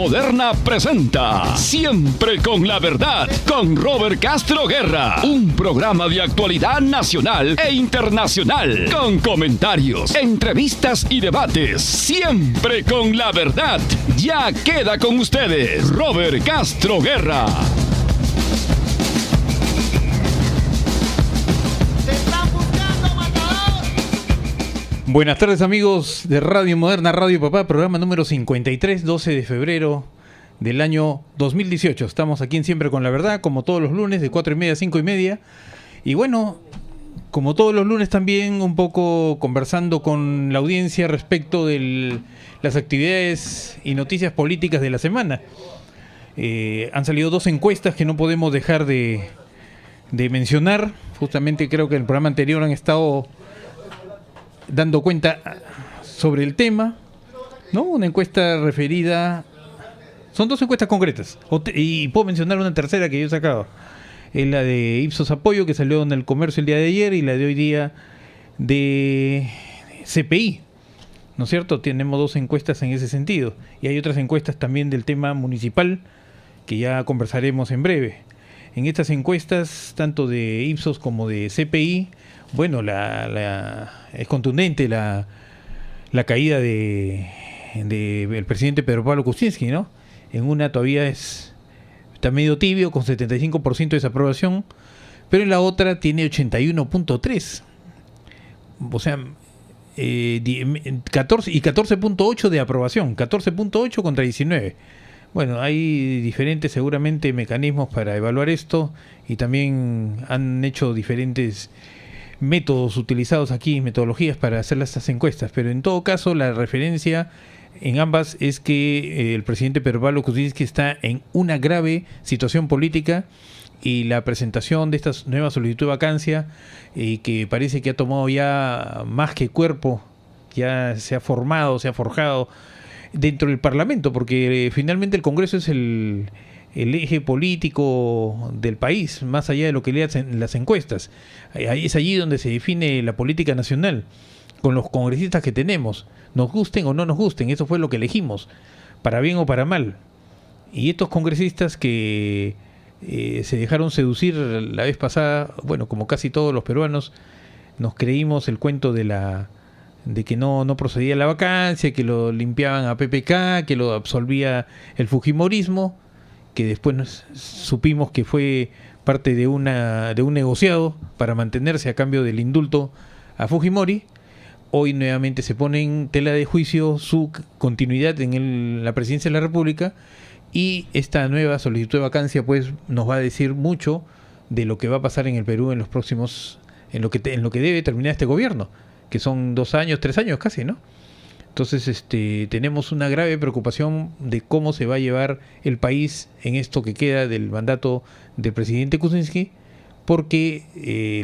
Moderna presenta Siempre con la Verdad con Robert Castro Guerra, un programa de actualidad nacional e internacional con comentarios, entrevistas y debates. Siempre con la Verdad. Ya queda con ustedes Robert Castro Guerra. Buenas tardes, amigos de Radio Moderna, Radio Papá, programa número 53, 12 de febrero del año 2018. Estamos aquí en Siempre con la Verdad, como todos los lunes, de 4:30 a 5:30. Y bueno, como todos los lunes también un poco conversando con la audiencia respecto de las actividades y noticias políticas de la semana. Han salido dos encuestas que no podemos dejar de mencionar. Justamente creo que en el programa anterior han estado dando cuenta sobre el tema, ¿no? Una encuesta referida... Son dos encuestas concretas. Y puedo mencionar una tercera que yo he sacado. Es la de Ipsos Apoyo, que salió en El Comercio el día de ayer, y la de hoy día de CPI, ¿no es cierto? Tenemos dos encuestas en ese sentido. Y hay otras encuestas también del tema municipal, que ya conversaremos en breve. En estas encuestas, tanto de Ipsos como de CPI, bueno, es contundente la caída del presidente Pedro Pablo Kuczynski, ¿no? En una todavía está medio tibio, con 75% de desaprobación, pero en la otra tiene 81.3%. O sea, 14.8% de aprobación, 14.8 contra 19%. Bueno, hay diferentes seguramente mecanismos para evaluar esto, y también han hecho diferentes métodos utilizados aquí, metodologías para hacer estas encuestas, pero en todo caso la referencia en ambas es que el presidente Pedro Pablo Kuczynski está en una grave situación política, y la presentación de esta nueva solicitud de vacancia, que parece que ha tomado ya más que cuerpo, ya se ha forjado dentro del Parlamento, porque finalmente el Congreso es el eje político del país, más allá de lo que le hacen las encuestas. Es allí donde se define la política nacional, con los congresistas que tenemos, nos gusten o no nos gusten. Eso fue lo que elegimos, para bien o para mal. Y estos congresistas que se dejaron seducir la vez pasada, bueno, como casi todos los peruanos, nos creímos el cuento de que no procedía la vacancia, que lo limpiaban a PPK, que lo absolvía el fujimorismo, que después supimos que fue parte de un negociado para mantenerse a cambio del indulto a Fujimori. Hoy nuevamente se pone en tela de juicio su continuidad en la presidencia de la República, y esta nueva solicitud de vacancia pues nos va a decir mucho de lo que va a pasar en el Perú en los próximos, en lo que debe terminar este gobierno, que son 2 años, 3 años casi, ¿no? Entonces tenemos una grave preocupación de cómo se va a llevar el país en esto que queda del mandato del presidente Kuczynski, porque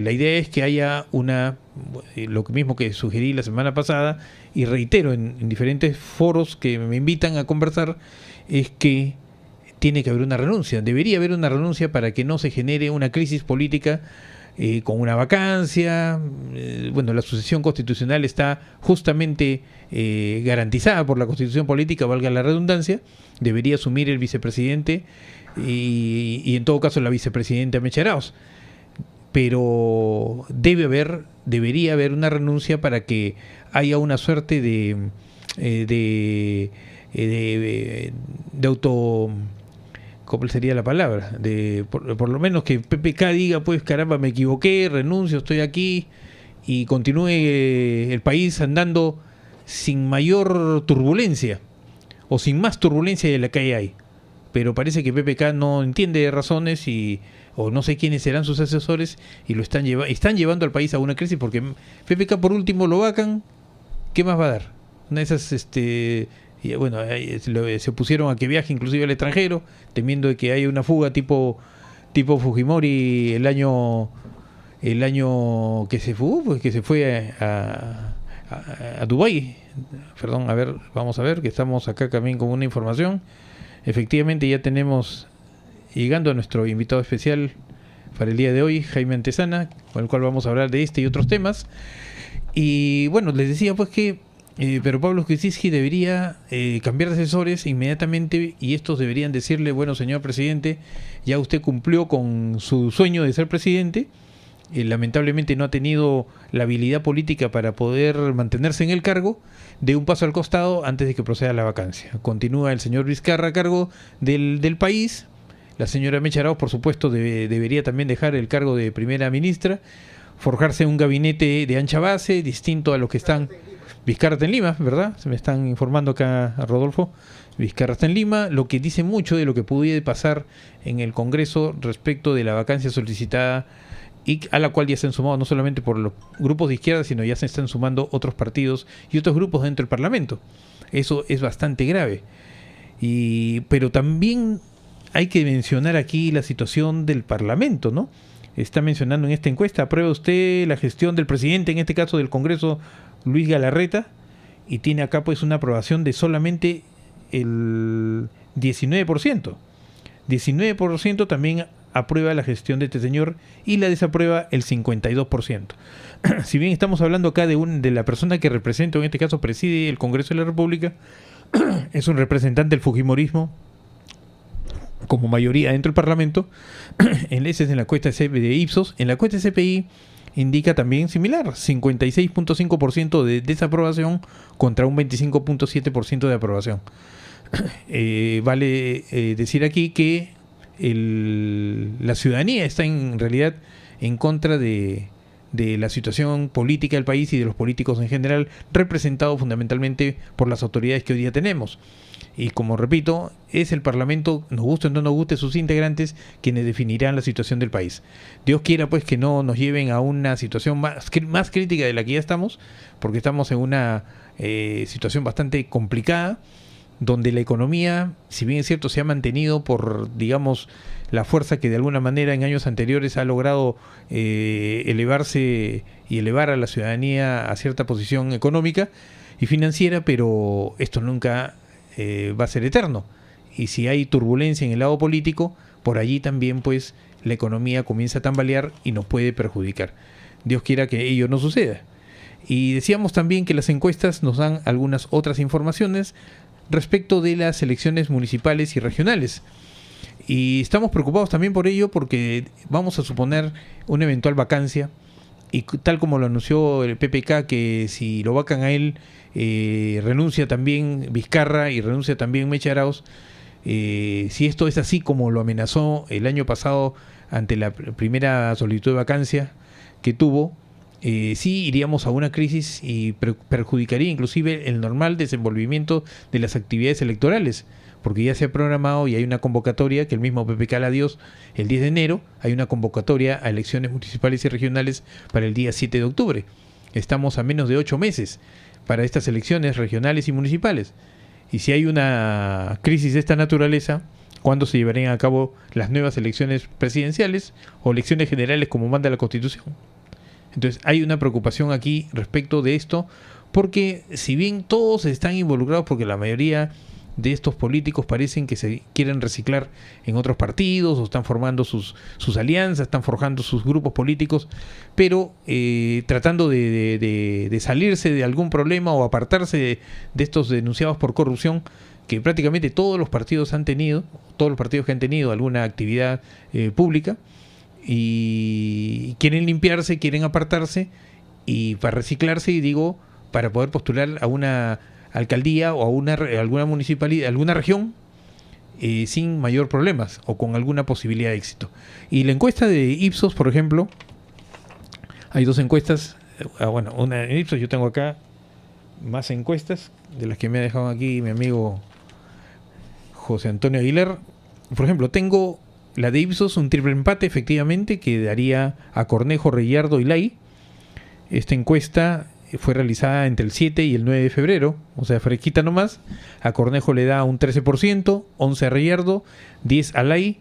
la idea es que haya lo mismo que sugerí la semana pasada, y reitero en diferentes foros que me invitan a conversar, es que tiene que haber una renuncia, debería haber una renuncia para que no se genere una crisis política con una vacancia. Bueno, la sucesión constitucional está justamente garantizada por la Constitución Política, valga la redundancia. Debería asumir el vicepresidente y en todo caso la vicepresidenta Mecha Arauz. Pero debería haber una renuncia para que haya una suerte de auto... ¿Cómo sería la palabra? Por lo menos que PPK diga, pues caramba, me equivoqué, renuncio, estoy aquí, y continúe el país andando sin mayor turbulencia, o sin más turbulencia de la que hay. Pero parece que PPK no entiende razones, o no sé quiénes serán sus asesores, y están llevando al país a una crisis, porque PPK por último lo vacan, ¿qué más va a dar? Una de esas... Y bueno, se opusieron a que viaje inclusive al extranjero, temiendo de que haya una fuga tipo Fujimori el año que se fugó, pues que se fue a Dubái. Perdón, vamos a ver, que estamos acá también con una información. Efectivamente ya tenemos llegando a nuestro invitado especial para el día de hoy, Jaime Antezana, con el cual vamos a hablar de este y otros temas. Y bueno, les decía pues que Pero Pablo Kuczynski debería cambiar de asesores inmediatamente y estos deberían decirle, bueno, señor presidente, ya usted cumplió con su sueño de ser presidente, lamentablemente no ha tenido la habilidad política para poder mantenerse en el cargo, de un paso al costado antes de que proceda la vacancia. Continúa el señor Vizcarra a cargo del país, la señora Mecha Arauz, por supuesto, debería también dejar el cargo de primera ministra, forjarse un gabinete de ancha base, distinto a los que están. Vizcarra está en Lima, ¿verdad? Se me están informando acá a Rodolfo. Vizcarra está en Lima, lo que dice mucho de lo que pudiera pasar en el Congreso respecto de la vacancia solicitada y a la cual ya se han sumado no solamente por los grupos de izquierda, sino ya se están sumando otros partidos y otros grupos dentro del Parlamento. Eso es bastante grave. Pero también hay que mencionar aquí la situación del Parlamento, ¿no? Está mencionando en esta encuesta, ¿aprueba usted la gestión del presidente, en este caso del Congreso, Luis Galarreta? Y tiene acá pues una aprobación de solamente el 19%. 19% también aprueba la gestión de este señor y la desaprueba el 52%. Si bien estamos hablando acá de la persona que representa, en este caso preside el Congreso de la República, es un representante del fujimorismo como mayoría dentro del Parlamento, ese es en la encuesta de Ipsos. En la encuesta de CPI indica también similar, 56.5% de desaprobación contra un 25.7% de aprobación. Vale decir aquí que la ciudadanía está en realidad en contra de la situación política del país y de los políticos en general, representados fundamentalmente por las autoridades que hoy día tenemos. Y como repito, es el Parlamento, nos guste o no nos guste, sus integrantes quienes definirán la situación del país. Dios quiera pues que no nos lleven a una situación más crítica de la que ya estamos, porque estamos en una situación bastante complicada, donde la economía, si bien es cierto, se ha mantenido por, digamos, la fuerza que de alguna manera en años anteriores ha logrado elevarse y elevar a la ciudadanía a cierta posición económica y financiera, pero esto nunca va a ser eterno. Y si hay turbulencia en el lado político, por allí también pues la economía comienza a tambalear y nos puede perjudicar. Dios quiera que ello no suceda. Y decíamos también que las encuestas nos dan algunas otras informaciones respecto de las elecciones municipales y regionales. Y estamos preocupados también por ello porque vamos a suponer una eventual vacancia y tal como lo anunció el PPK, que si lo vacan a él renuncia también Vizcarra y renuncia también Mecha Arauz. Si esto es así como lo amenazó el año pasado ante la primera solicitud de vacancia que tuvo, sí iríamos a una crisis y perjudicaría inclusive el normal desenvolvimiento de las actividades electorales, porque ya se ha programado y hay una convocatoria que el mismo PPK la dio el 10 de enero, hay una convocatoria a elecciones municipales y regionales para el día 7 de octubre. Estamos a menos de 8 meses para estas elecciones regionales y municipales. Y si hay una crisis de esta naturaleza, ¿cuándo se llevarían a cabo las nuevas elecciones presidenciales o elecciones generales como manda la Constitución? Entonces hay una preocupación aquí respecto de esto, porque si bien todos están involucrados, porque la mayoría de estos políticos parecen que se quieren reciclar en otros partidos o están formando sus alianzas, están forjando sus grupos políticos, pero tratando de salirse de algún problema o apartarse de estos denunciados por corrupción que prácticamente todos los partidos han tenido, todos los partidos que han tenido alguna actividad pública, y quieren limpiarse, quieren apartarse y para reciclarse, y digo, para poder postular a una alcaldía o a alguna municipalidad, alguna región sin mayor problemas o con alguna posibilidad de éxito. Y la encuesta de Ipsos, por ejemplo, hay dos encuestas, bueno, una en Ipsos, yo tengo acá más encuestas de las que me ha dejado aquí mi amigo José Antonio Aguilar. Por ejemplo, tengo la de Ipsos, un triple empate efectivamente que daría a Cornejo, Reyardo y Lay. Esta encuesta fue realizada entre el 7 y el 9 de febrero, o sea, fresquita nomás. A Cornejo le da un 13%, 11 a Reyardo, 10 a Lay,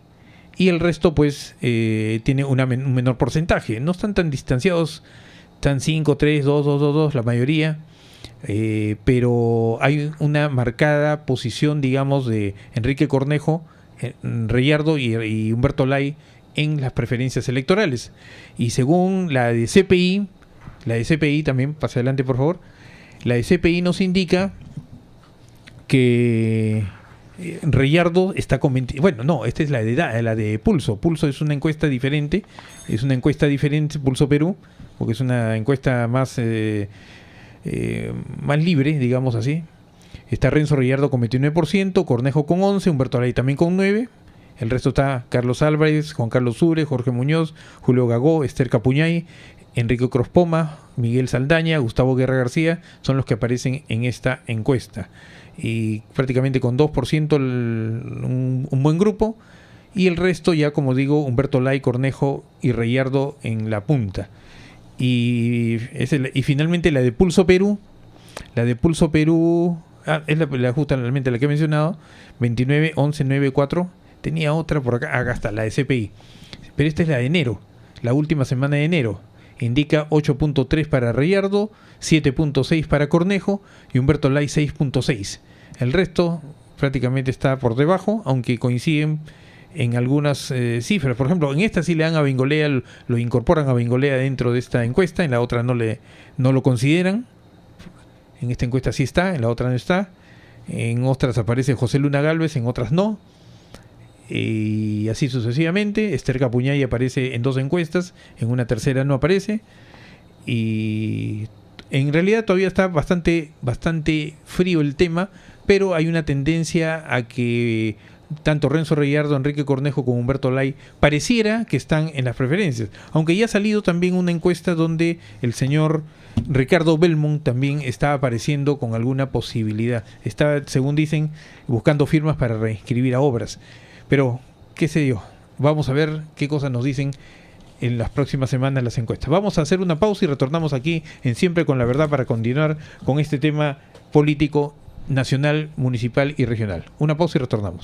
y el resto pues tiene un menor porcentaje. No están tan distanciados, están 5, 3, 2, 2, 2, 2 la mayoría, pero hay una marcada posición, digamos, de Enrique Cornejo, Reyardo y Humberto Lay en las preferencias electorales. Y según la de CPI también, pase adelante por favor, La de CPI nos indica que Reyardo está con 20, bueno, no, esta es la de Pulso. Pulso es una encuesta diferente, Pulso Perú, porque es una encuesta más libre, digamos así. Está Renzo Reyardo con 29%, Cornejo con 11%, Humberto Lay también con 9%. El resto está Carlos Álvarez, Juan Carlos Sure, Jorge Muñoz, Julio Gagó, Esther Capuñay, Enrique Crospoma, Miguel Saldaña, Gustavo Guerra García, son los que aparecen en esta encuesta. Y prácticamente con 2% un buen grupo. Y el resto ya, como digo, Humberto Lay, Cornejo y Reyardo en la punta. Y finalmente la de Pulso Perú. La de Pulso Perú es justamente la que he mencionado, 29, 11, 9, 4. Tenía otra por acá, hasta la de CPI. Pero esta es la de enero, la última semana de enero. Indica 8.3 para Reyardo, 7.6 para Cornejo y Humberto Lay 6.6. El resto prácticamente está por debajo, aunque coinciden en algunas cifras. Por ejemplo, en esta sí le dan a Bengolea, lo incorporan a Bengolea dentro de esta encuesta, en la otra no lo consideran. En esta encuesta sí está, en la otra no está. En otras aparece José Luna Gálvez, en otras no. Y así sucesivamente. Esther Capuñay aparece en 2 encuestas, en una tercera no aparece. Y en realidad todavía está bastante frío el tema, pero hay una tendencia a que tanto Renzo Reyardo, Enrique Cornejo como Humberto Lay pareciera que están en las preferencias, aunque ya ha salido también una encuesta donde el señor Ricardo Belmont también está apareciendo con alguna posibilidad. Está, según dicen, buscando firmas para reinscribir a Obras. Pero, qué sé yo, vamos a ver qué cosas nos dicen en las próximas semanas las encuestas. Vamos a hacer una pausa y retornamos aquí en Siempre con la Verdad para continuar con este tema político nacional, municipal y regional. Una pausa y retornamos.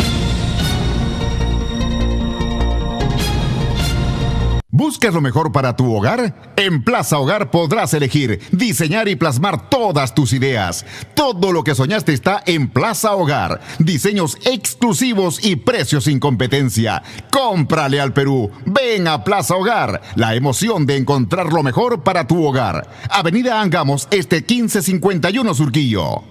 ¿Buscas lo mejor para tu hogar? En Plaza Hogar podrás elegir, diseñar y plasmar todas tus ideas. Todo lo que soñaste está en Plaza Hogar. Diseños exclusivos y precios sin competencia. Cómprale al Perú. Ven a Plaza Hogar. La emoción de encontrar lo mejor para tu hogar. Avenida Angamos, 1551 Surquillo.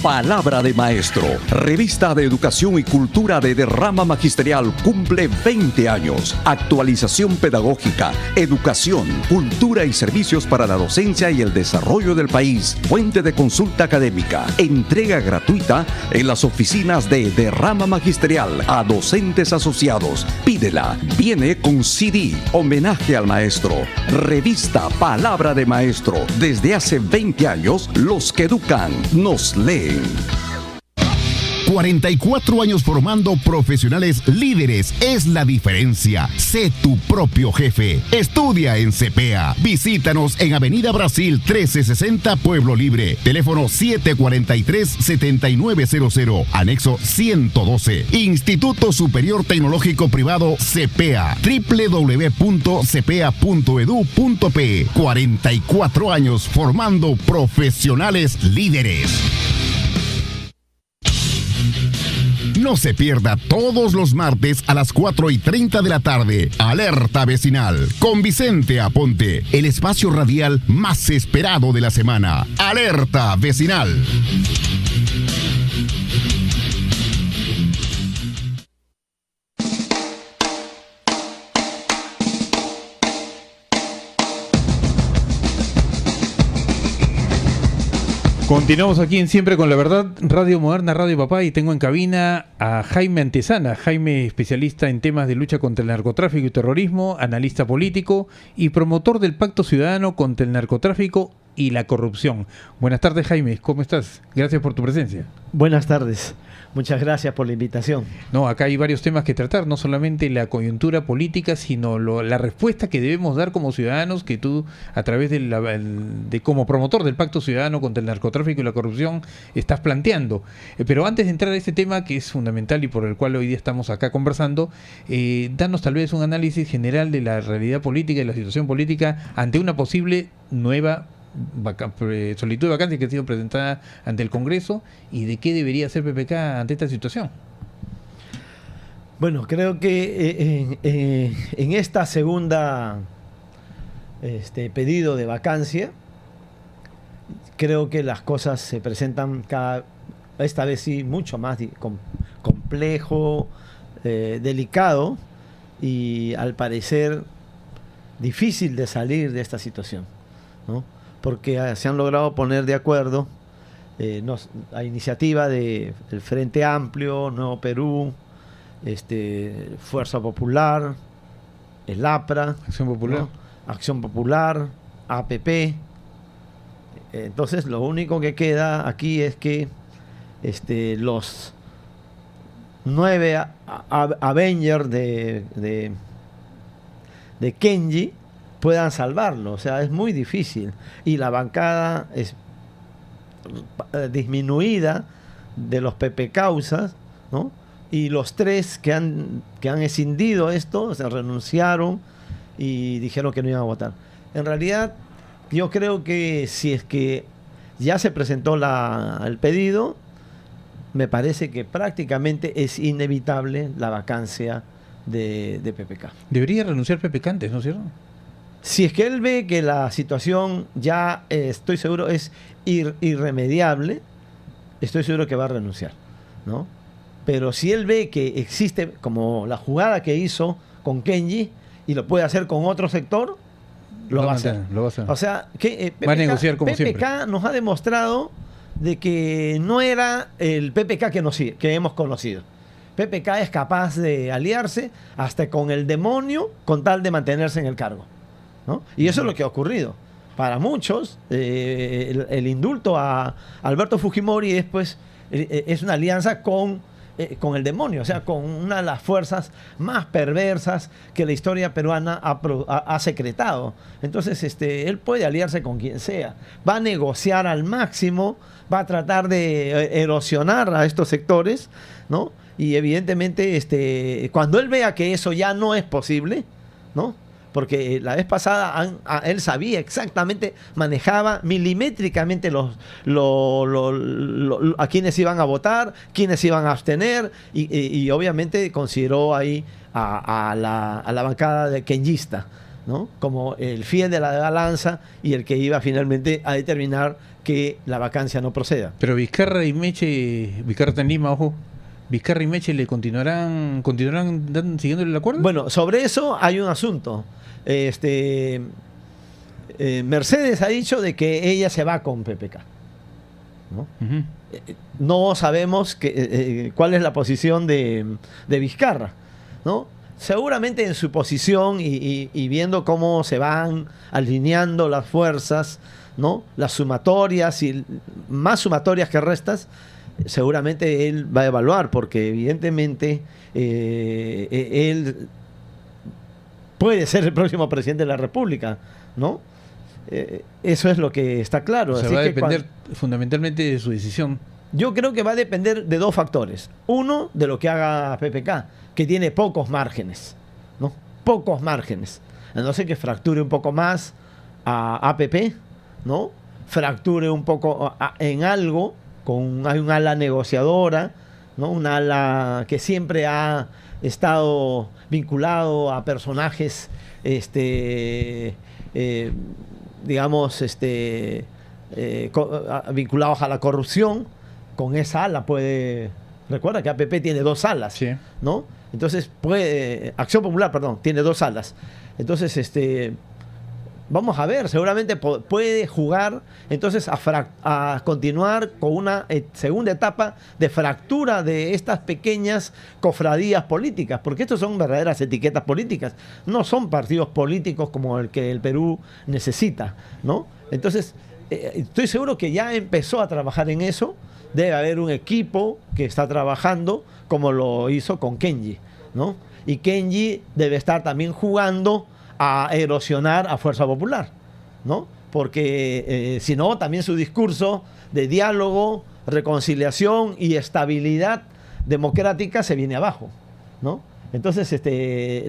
Palabra de Maestro, revista de educación y cultura de derrama magisterial, cumple 20 años. Actualización pedagógica, educación, cultura y servicios para la docencia y el desarrollo del país. Fuente de consulta académica. Entrega gratuita en las oficinas de derrama magisterial a docentes asociados. Pídela. Viene con CD. Homenaje al maestro. Revista Palabra de Maestro. Desde hace 20 años, los que educan nos leen. 44 años formando profesionales líderes es la diferencia. Sé tu propio jefe. Estudia en CPEA. Visítanos en Avenida Brasil 1360 Pueblo Libre. Teléfono 743-7900. Anexo 112. Instituto Superior Tecnológico Privado CPEA. www.cepea.edu.pe. 44 años formando profesionales líderes. No se pierda todos los martes a las 4:30 de la tarde. Alerta Vecinal con Vicente Aponte, el espacio radial más esperado de la semana. Alerta Vecinal. Continuamos aquí en Siempre con la Verdad, Radio Moderna, Radio Papá, y tengo en cabina a Jaime Antesana. Jaime, especialista en temas de lucha contra el narcotráfico y terrorismo, analista político y promotor del Pacto Ciudadano contra el narcotráfico y la corrupción. Buenas tardes, Jaime, ¿cómo estás? Gracias por tu presencia. Buenas tardes. Muchas gracias por la invitación. No, acá hay varios temas que tratar, no solamente la coyuntura política, sino la respuesta que debemos dar como ciudadanos, que tú, a través de como promotor del Pacto Ciudadano contra el narcotráfico y la corrupción, estás planteando. Pero antes de entrar a este tema, que es fundamental y por el cual hoy día estamos acá conversando, danos tal vez un análisis general de la realidad política y la situación política ante una posible nueva solicitud de vacancia que ha sido presentada ante el Congreso, y de qué debería hacer PPK ante esta situación. Bueno, creo que en esta segunda pedido de vacancia, creo que las cosas se presentan esta vez sí mucho más complejo, delicado y al parecer difícil de salir de esta situación, ¿no? Porque se han logrado poner de acuerdo a iniciativa del Frente Amplio, Nuevo Perú, Fuerza Popular, el APRA, Acción Popular, ¿no? Acción Popular, APP. Entonces lo único que queda aquí es que los 9 Avengers de Kenji puedan salvarlo. O sea, es muy difícil. Y la bancada es disminuida de los PP causas, ¿no? Y los 3 que han escindido esto, se renunciaron y dijeron que no iban a votar. En realidad, yo creo que si es que ya se presentó el pedido, me parece que prácticamente es inevitable la vacancia de PPK. Debería renunciar PPK antes, ¿no es cierto? Si es que él ve que la situación ya, estoy seguro, es irremediable, estoy seguro que va a renunciar, ¿no? Pero si él ve que existe, como la jugada que hizo con Kenji, y lo puede hacer con otro sector, lo va a hacer. O sea, que va a negociar como PPK siempre. nos ha demostrado de que no era el PPK que hemos conocido. PPK es capaz de aliarse hasta con el demonio con tal de mantenerse en el cargo, ¿no? Y eso es lo que ha ocurrido. Para muchos, el indulto a Alberto Fujimori es una alianza con el demonio, o sea, con una de las fuerzas más perversas que la historia peruana ha secretado. Entonces, él puede aliarse con quien sea, va a negociar al máximo, va a tratar de erosionar a estos sectores, ¿no? Y evidentemente, cuando él vea que eso ya no es posible, ¿no? Porque la vez pasada él sabía exactamente, manejaba milimétricamente a quienes iban a votar, quienes iban a abstener, y obviamente consideró ahí a la bancada de kenjista, ¿no? Como el fiel de la balanza y el que iba finalmente a determinar que la vacancia no proceda. Pero Vizcarra está en Lima, ojo. Vizcarra y Meche le continuarán siguiéndole el acuerdo. Bueno, sobre eso hay un asunto. Mercedes ha dicho de que ella se va con PPK, ¿no? Uh-huh. No sabemos cuál es la posición de Vizcarra, ¿no? Seguramente en su posición y viendo cómo se van alineando las fuerzas, ¿no? Las sumatorias y más sumatorias que restas, seguramente él va a evaluar, porque evidentemente él puede ser el próximo presidente de la República, ¿no? Eso es lo que está claro. O sea, así va a que depender fundamentalmente de su decisión. yo creo que va a depender de 2 factores. Uno, de lo que haga PPK, que tiene pocos márgenes, ¿no? Pocos márgenes. A no ser que fracture un poco más a APP, ¿no? Fracture un poco en algo, hay un ala negociadora, ¿no? Un ala que siempre ha estado vinculado a personajes, vinculados a la corrupción. Con esa ala recuerda que APP tiene 2 alas, Sí. ¿no? Entonces Acción Popular, perdón, tiene 2 alas. Entonces, vamos a ver, seguramente puede jugar entonces a continuar con una segunda etapa de fractura de estas pequeñas cofradías políticas, porque estos son verdaderas etiquetas políticas, no son partidos políticos como el que el Perú necesita, ¿no? Entonces, estoy seguro que ya empezó a trabajar en eso. Debe haber un equipo que está trabajando como lo hizo con Kenji, ¿no? Y Kenji debe estar también jugando a erosionar a Fuerza Popular, ¿no? Porque si no, también su discurso de diálogo, reconciliación y estabilidad democrática se viene abajo, ¿no? Entonces,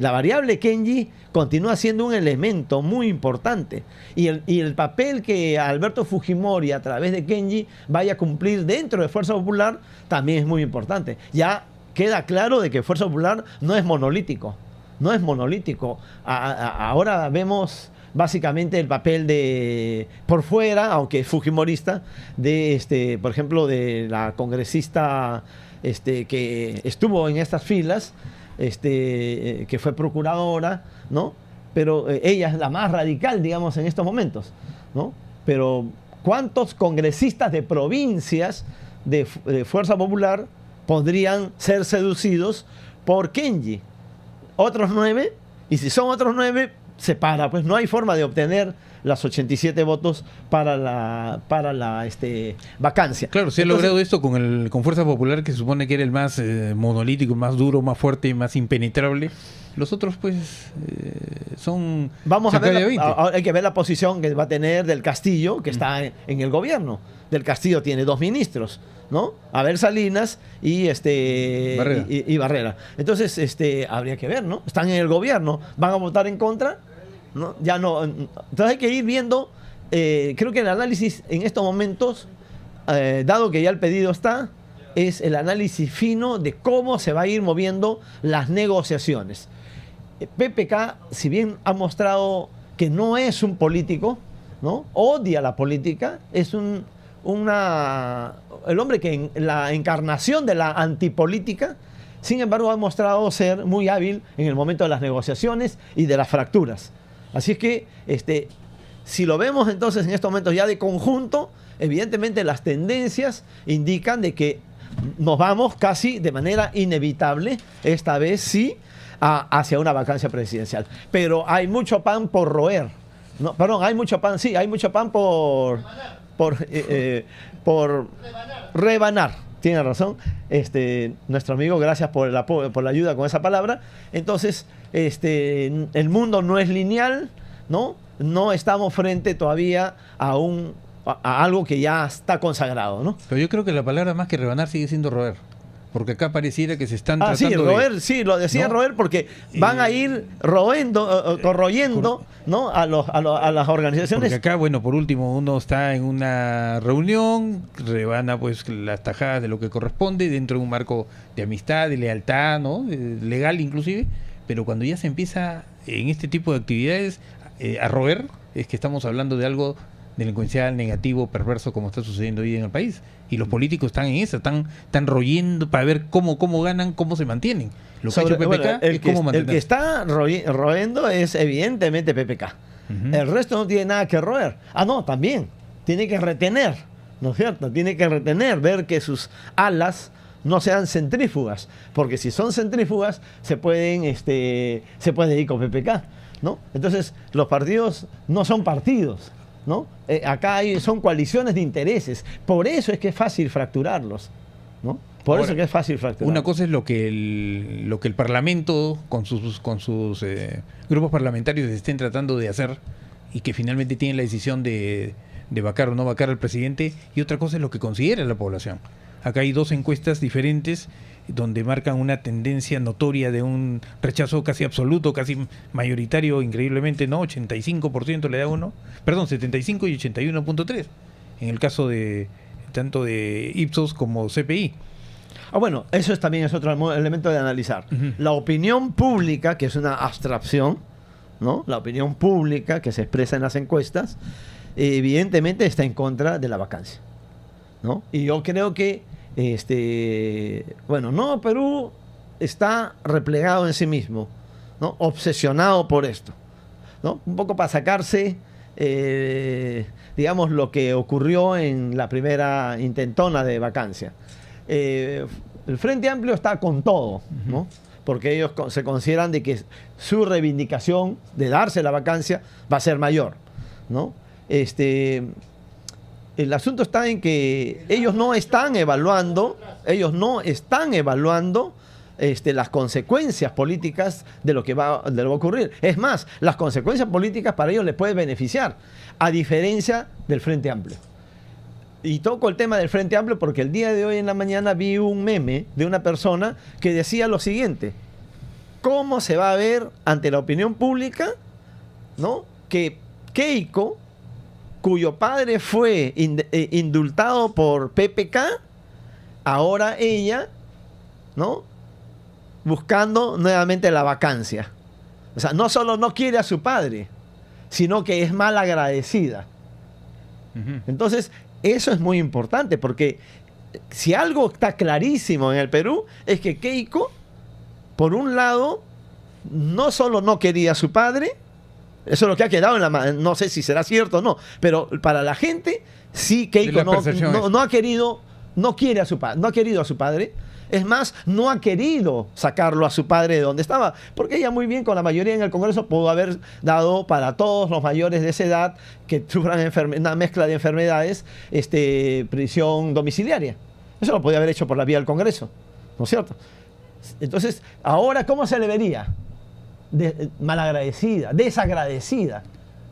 la variable Kenji continúa siendo un elemento muy importante. Y el papel que Alberto Fujimori, a través de Kenji, vaya a cumplir dentro de Fuerza Popular, también es muy importante. Ya queda claro de que Fuerza Popular no es monolítico. No es monolítico. Ahora vemos básicamente el papel de, por fuera, aunque es fujimorista, de por ejemplo, de la congresista que estuvo en estas filas, que fue procuradora, ¿no? Pero ella es la más radical, digamos, en estos momentos, ¿no? Pero ¿cuántos congresistas de provincias de Fuerza Popular podrían ser seducidos por Kenji? Otros 9, y si son otros 9, se para, pues no hay forma de obtener las 87 votos para la vacancia. Claro, se ha logrado esto con Fuerza Popular, que se supone que era el más monolítico, más duro, más fuerte, más impenetrable. Los otros, pues, son... Vamos a ver, hay que ver la posición que va a tener del Castillo, que está en el gobierno. Del Castillo tiene 2 ministros, ¿no? Abel Salinas y Barrera. Y Barrera. Entonces, habría que ver, ¿no? Están en el gobierno, ¿van a votar en contra? ¿No? Ya no. Entonces hay que ir viendo. Creo que el análisis en estos momentos, dado que ya el pedido está, es el análisis fino de cómo se va a ir moviendo las negociaciones. PPK, si bien ha mostrado que no es un político, ¿no? Odia la política, es el hombre que la encarnación de la antipolítica. Sin embargo, ha mostrado ser muy hábil en el momento de las negociaciones y de las fracturas. Así es que, si lo vemos entonces en estos momentos ya de conjunto, evidentemente las tendencias indican de que nos vamos casi de manera inevitable, esta vez sí, hacia una vacancia presidencial. Pero hay mucho pan por roer. No, perdón, hay mucho pan por rebanar. Tiene razón. Nuestro amigo, gracias por el apoyo, por la ayuda con esa palabra. Entonces, el mundo no es lineal, ¿no? No estamos frente todavía a algo que ya está consagrado, ¿no? Pero yo creo que la palabra más que rebanar sigue siendo roer. Porque acá pareciera que se están tratando sí, roer, de... sí, lo decían, ¿no? Roer, porque van a ir corroyendo, ¿no? a las organizaciones. Porque acá, bueno, por último, uno está en una reunión, rebana pues las tajadas de lo que corresponde dentro de un marco de amistad, de lealtad, ¿no? Legal inclusive, pero cuando ya se empieza en este tipo de actividades a roer, es que estamos hablando de algo delincuencial, negativo, perverso, como está sucediendo hoy en el país. Y los políticos están en eso, están royendo para ver cómo ganan, cómo se mantienen. Lo que ha hecho PPK es cómo mantener. El que está roendo es evidentemente PPK. El resto no tiene nada que roer. No, también tiene que retener, ¿no es cierto? Tiene que retener, ver que sus alas no sean centrífugas, porque si son centrífugas se pueden ir con PPK, ¿no? Entonces los partidos no son partidos, ¿no? Acá son coaliciones de intereses. Por eso es que es fácil fracturarlos, ¿no? Por eso es que es fácil fracturarlos. Una cosa es lo que el Parlamento con sus grupos parlamentarios estén tratando de hacer y que finalmente tienen la decisión de vacar o no vacar al presidente, y otra cosa es lo que considera la población. Acá hay 2 encuestas diferentes donde marcan una tendencia notoria de un rechazo casi absoluto, casi mayoritario, increíblemente, ¿no? 85% le da uno, perdón, 75 y 81.3, en el caso de tanto de Ipsos como CPI. Bueno, eso también es otro elemento de analizar. La opinión pública, que es una abstracción, ¿no? La opinión pública que se expresa en las encuestas, evidentemente está en contra de la vacancia, ¿no? Y yo creo que Perú está replegado en sí mismo, ¿no? Obsesionado por esto, ¿no? Un poco para sacarse, digamos, lo que ocurrió en la primera intentona de vacancia. El Frente Amplio está con todo, ¿no? Porque ellos se consideran de que su reivindicación de darse la vacancia va a ser mayor, ¿no? El asunto está en que ellos no están evaluando las consecuencias políticas de lo que va a ocurrir. Es más, las consecuencias políticas para ellos les puede beneficiar, a diferencia del Frente Amplio. Y toco el tema del Frente Amplio porque el día de hoy en la mañana vi un meme de una persona que decía lo siguiente: ¿cómo se va a ver ante la opinión pública, ¿no?, que Keiko, cuyo padre fue indultado por PPK, ahora ella, ¿no?, buscando nuevamente la vacancia? O sea, no solo no quiere a su padre, sino que es mal agradecida. Entonces, eso es muy importante, porque si algo está clarísimo en el Perú, es que Keiko, por un lado, no solo no quería a su padre, eso es lo que ha quedado no sé si será cierto o no, pero para la gente, sí, Keiko no ha querido, no quiere a su padre, no ha querido a su padre. Es más, no ha querido sacarlo a su padre de donde estaba, porque ella muy bien, con la mayoría en el Congreso, pudo haber dado para todos los mayores de esa edad que sufran una mezcla de enfermedades, prisión domiciliaria. Eso lo podía haber hecho por la vía del Congreso, ¿no es cierto? Entonces, ahora, ¿cómo se le vería? Malagradecida, desagradecida,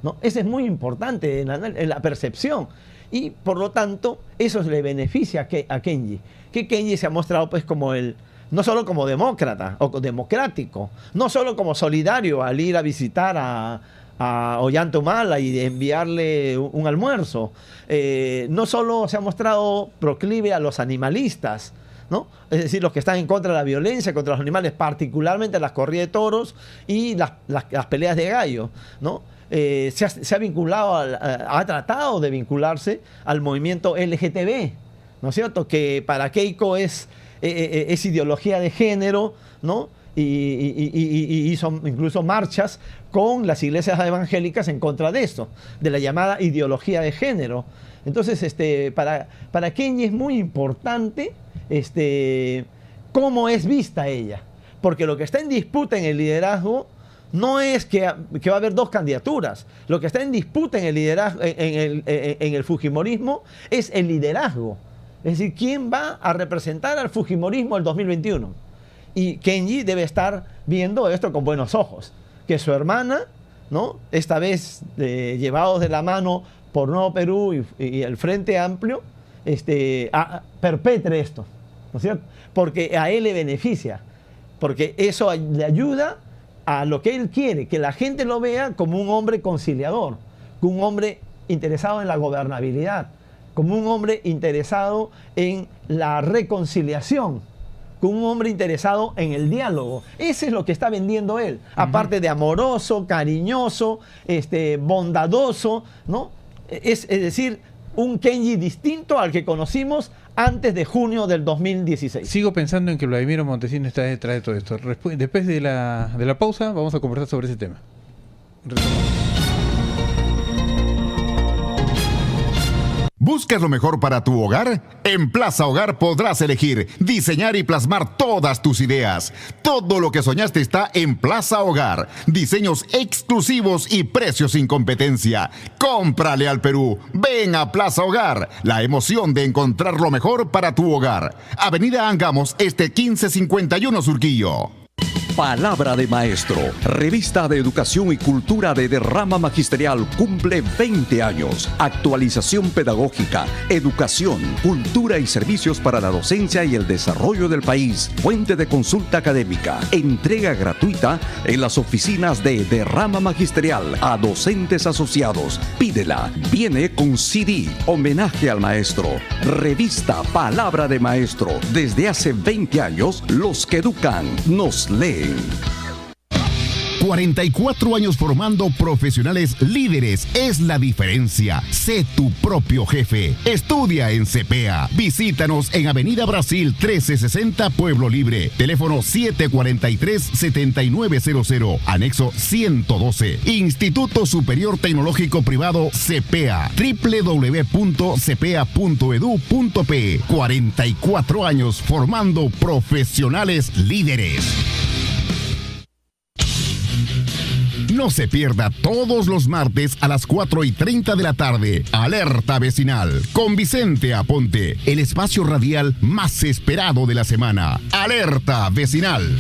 ¿no? Eso es muy importante en la percepción. Y por lo tanto, eso le beneficia a Kenji. Que Kenji se ha mostrado pues como no solo como demócrata o democrático, no solo como solidario al ir a visitar a Ollantaytamala y de enviarle un almuerzo, no solo se ha mostrado proclive a los animalistas, ¿no? Es decir, los que están en contra de la violencia contra los animales, particularmente las corridas de toros y las peleas de gallo, ¿no? Se ha vinculado, ha tratado de vincularse al movimiento LGTB, ¿no es cierto? Que para Keiko es ideología de género, ¿no? Y hizo incluso marchas con las iglesias evangélicas en contra de esto, de la llamada ideología de género. Entonces, para Kenji es muy importante cómo es vista ella, porque lo que está en disputa en el liderazgo no es que va a haber dos candidaturas. Lo que está en disputa en el liderazgo, en el fujimorismo, es el liderazgo. Es decir, ¿quién va a representar al fujimorismo el 2021? Y Kenji debe estar viendo esto con buenos ojos. Que su hermana, ¿no?, esta vez llevados de la mano por Nuevo Perú y el Frente Amplio, perpetre esto, ¿no es cierto? Porque a él le beneficia. Porque eso le ayuda a lo que él quiere, que la gente lo vea como un hombre conciliador, como un hombre interesado en la gobernabilidad, como un hombre interesado en la reconciliación, como un hombre interesado en el diálogo. Ese es lo que está vendiendo él, aparte de amoroso, cariñoso, bondadoso, ¿no? Es decir, un Kenji distinto al que conocimos antes de junio del 2016. Sigo pensando en que Vladimiro Montesinos está detrás de todo esto. Después de la pausa vamos a conversar sobre ese tema. ¿Buscas lo mejor para tu hogar? En Plaza Hogar podrás elegir, diseñar y plasmar todas tus ideas. Todo lo que soñaste está en Plaza Hogar. Diseños exclusivos y precios sin competencia. Cómprale al Perú. Ven a Plaza Hogar. La emoción de encontrar lo mejor para tu hogar. Avenida Angamos, 1551 Surquillo. Palabra de Maestro, revista de educación y cultura de derrama magisterial, cumple 20 años. Actualización pedagógica, educación, cultura y servicios para la docencia y el desarrollo del país. Fuente de consulta académica. Entrega gratuita en las oficinas de derrama magisterial a docentes asociados. Pídela. Viene con CD. Homenaje al maestro. Revista Palabra de Maestro. Desde hace 20 años, los que educan nos leen. 44 años formando profesionales líderes es la diferencia. Sé tu propio jefe. Estudia en CPEA. Visítanos en Avenida Brasil 1360 Pueblo Libre. Teléfono 743-7900. Anexo 112. Instituto Superior Tecnológico Privado CPEA. www.cepea.edu.pe. 44 años formando profesionales líderes. No se pierda todos los martes a las 4:30 de la tarde. Alerta Vecinal con Vicente Aponte, el espacio radial más esperado de la semana. Alerta Vecinal.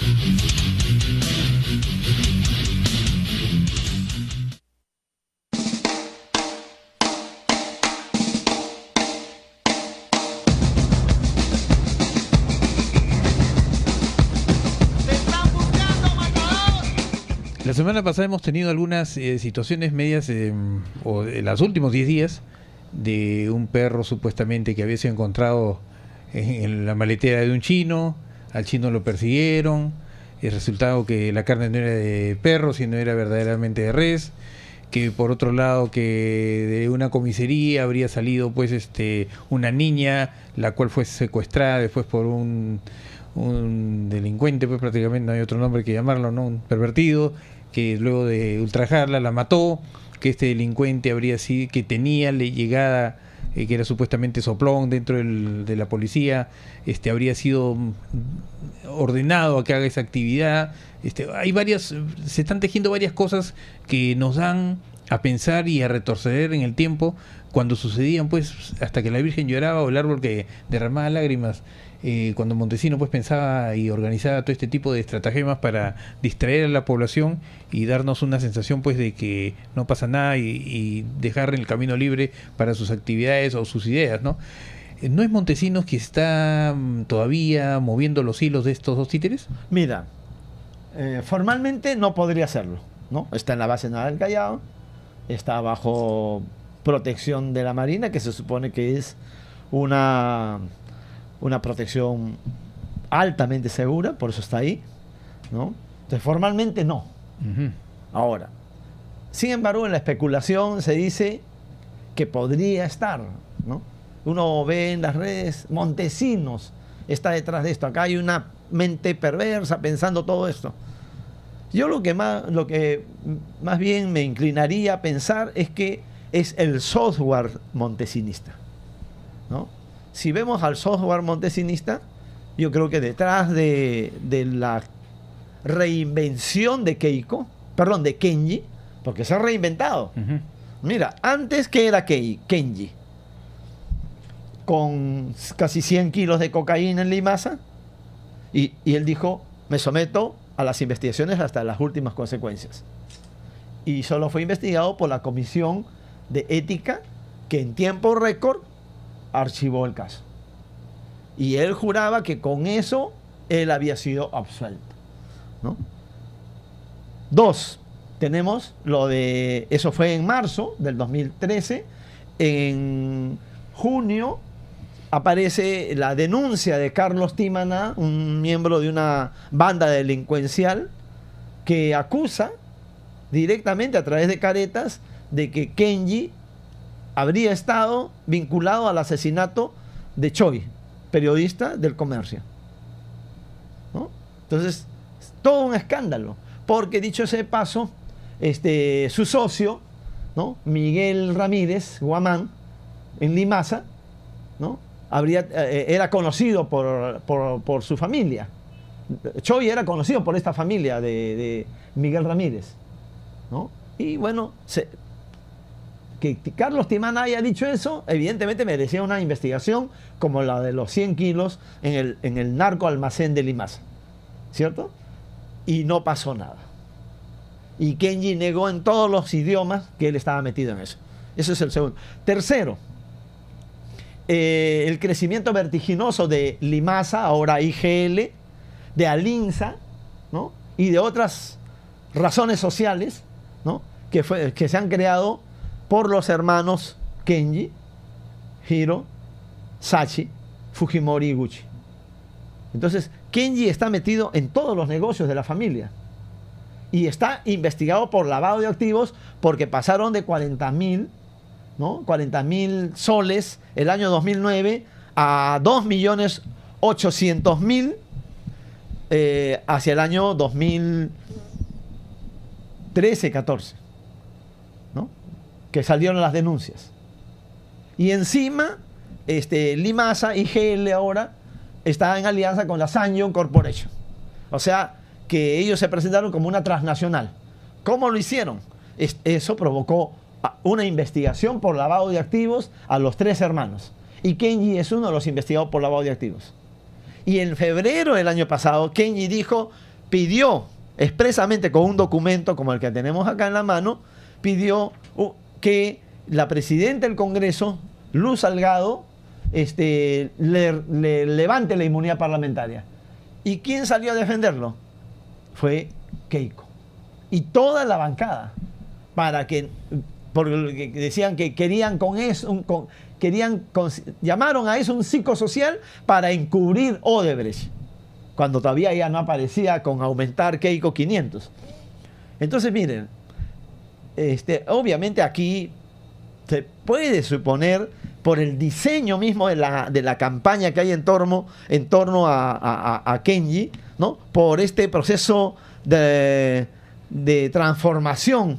La semana pasada hemos tenido algunas situaciones medias, o en los últimos 10 días, de un perro supuestamente que había sido encontrado en la maletera de un chino. Al chino lo persiguieron. El resultado que la carne no era de perro, sino era verdaderamente de res. que por otro lado que de una comisaría habría salido pues una niña, la cual fue secuestrada después por un delincuente, pues prácticamente no hay otro nombre que llamarlo, ¿no? Un pervertido, que luego de ultrajarla la mató, que este delincuente habría sido, que tenía llegada, que era supuestamente soplón dentro de la policía, habría sido ordenado a que haga esa actividad. Hay se están tejiendo varias cosas que nos dan a pensar y a retroceder en el tiempo cuando sucedían, pues, hasta que la Virgen lloraba o el árbol que derramaba lágrimas. Cuando Montesinos pues pensaba y organizaba todo este tipo de estratagemas para distraer a la población y darnos una sensación pues de que no pasa nada y dejar el camino libre para sus actividades o sus ideas, ¿no? ¿No es Montesinos que está todavía moviendo los hilos de estos dos títeres? Mira, formalmente no podría hacerlo, ¿no? Está en la base naval del Callao, está bajo protección de la Marina, que se supone que es una protección altamente segura, por eso está ahí, ¿no? Entonces, formalmente no. Uh-huh. Ahora, sin embargo, en la especulación se dice que podría estar, ¿no? Uno ve en las redes, Montesinos está detrás de esto. Acá hay una mente perversa pensando todo esto. Yo lo que más bien me inclinaría a pensar es que es el software montesinista, ¿no? Si vemos al software montesinista, yo creo que detrás de la reinvención de Kenji, porque se ha reinventado. Uh-huh. Mira, antes que era Kenji, con casi 100 kilos de cocaína en Limasa, y él dijo, me someto a las investigaciones hasta las últimas consecuencias. Y solo fue investigado por la Comisión de Ética, que en tiempo récord archivó el caso. Y él juraba que con eso él había sido absuelto, ¿no? 2, tenemos lo de, eso fue en marzo del 2013, en junio aparece la denuncia de Carlos Timaná, un miembro de una banda delincuencial, que acusa directamente a través de caretas de que Kenji habría estado vinculado al asesinato de Choi, periodista del Comercio, ¿no? Entonces, todo un escándalo, porque dicho sea de paso, su socio, ¿no? Miguel Ramírez Guamán, en Limasa, ¿no? Era conocido por su familia. Choi era conocido por esta familia de Miguel Ramírez, ¿no? Y bueno, que Carlos Timaná haya dicho eso, evidentemente merecía una investigación como la de los 100 kilos en el narco almacén de Limasa, ¿cierto? Y no pasó nada. Y Kenji negó en todos los idiomas que él estaba metido en eso. Eso es el segundo. Tercero, el crecimiento vertiginoso de Limasa, ahora IGL, de Alinsa, ¿no? Y de otras razones sociales, ¿no? que se han creado por los hermanos Kenji, Hiro, Sachi, Fujimori y Gucci. Entonces, Kenji está metido en todos los negocios de la familia y está investigado por lavado de activos porque pasaron de 40.000, ¿no? 40.000 soles el año 2009 a 2.800.000 hacia el año 2013-14, ¿no? Que salieron las denuncias. Y encima, Limasa y GL ahora está en alianza con la Sanyon Corporation. O sea, que ellos se presentaron como una transnacional. ¿Cómo lo hicieron? Eso provocó una investigación por lavado de activos a los 3 hermanos. Y Kenji es uno de los investigados por lavado de activos. Y en febrero del año pasado, Kenji pidió expresamente con un documento como el que tenemos acá en la mano, pidió que la presidenta del Congreso, Luz Salgado, le levante la inmunidad parlamentaria. ¿Y quién salió a defenderlo? Fue Keiko. Y toda la bancada, porque decían que querían con eso, llamaron a eso un psicosocial para encubrir Odebrecht, cuando todavía ya no aparecía con aumentar Keiko 500. Entonces, miren, obviamente aquí se puede suponer, por el diseño mismo de la campaña que hay en torno a Kenji, ¿no? Por este proceso de transformación,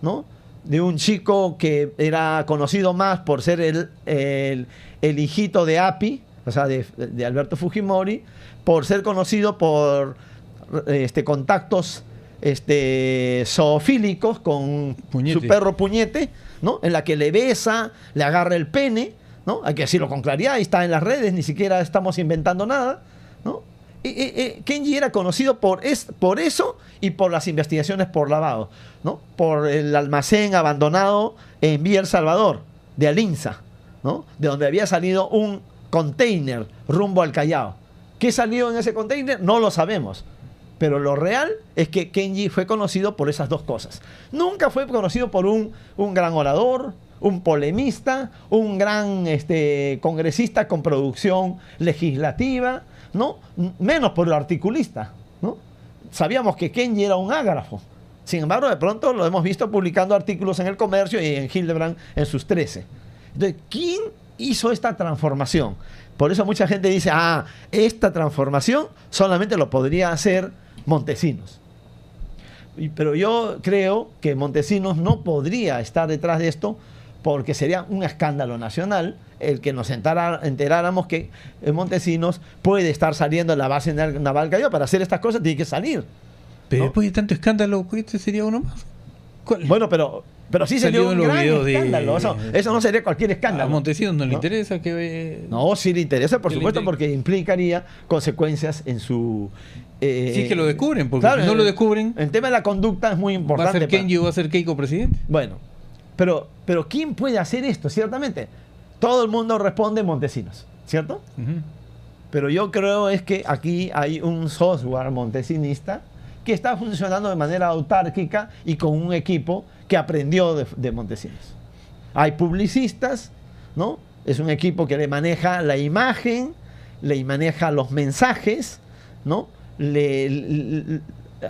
¿no? De un chico que era conocido más por ser el hijito de Api, o sea, de Alberto Fujimori, por ser conocido por contactos zoofílicos con Puñete. su perro Puñete, ¿no? En la que le besa, le agarra el pene, ¿no? Hay que decirlo con claridad, ahí está en las redes, ni siquiera estamos inventando nada, ¿no? Kenji era conocido por eso y por las investigaciones por lavado, ¿no? Por el almacén abandonado en Villa El Salvador, de Alinsa, ¿no? De donde había salido un container rumbo al Callao. ¿Qué salió en ese container? No lo sabemos. Pero lo real es que Kenji fue conocido por esas dos cosas. Nunca fue conocido por un gran orador, un polemista, un gran congresista con producción legislativa, ¿no? Menos por el articulista, ¿no? Sabíamos que Kenji era un ágrafo. Sin embargo, de pronto lo hemos visto publicando artículos en El Comercio y en Hildebrand en sus 13. Entonces, ¿quién hizo esta transformación? Por eso mucha gente dice, esta transformación solamente lo podría hacer Montesinos. Pero yo creo que Montesinos no podría estar detrás de esto, porque sería un escándalo nacional el que nos enteráramos que Montesinos puede estar saliendo de la base naval Callao. Para hacer estas cosas tiene que salir, Pero ¿no? después de tanto escándalo, este sería uno más. ¿Cuál? Bueno, pero sí sería Salió en un los gran videos de- escándalo. Eso no sería cualquier A escándalo. Montesinos no le ¿no? interesa que... No, sí le interesa, por ¿Qué le supuesto, interesa? porque implicaría consecuencias en su... Si es que lo descubren, porque si no lo descubren, el tema de la conducta es muy ¿va a importante. ser Kenji o va a ser Keiko presidente? Bueno, pero ¿quién puede hacer esto? Ciertamente, todo el mundo responde Montesinos, ¿cierto? Ujú. Pero yo creo es que aquí hay un software montesinista que está funcionando de manera autárquica y con un equipo que aprendió de Montesinos. Hay publicistas, ¿no? Es un equipo que le maneja la imagen, le maneja los mensajes, ¿no?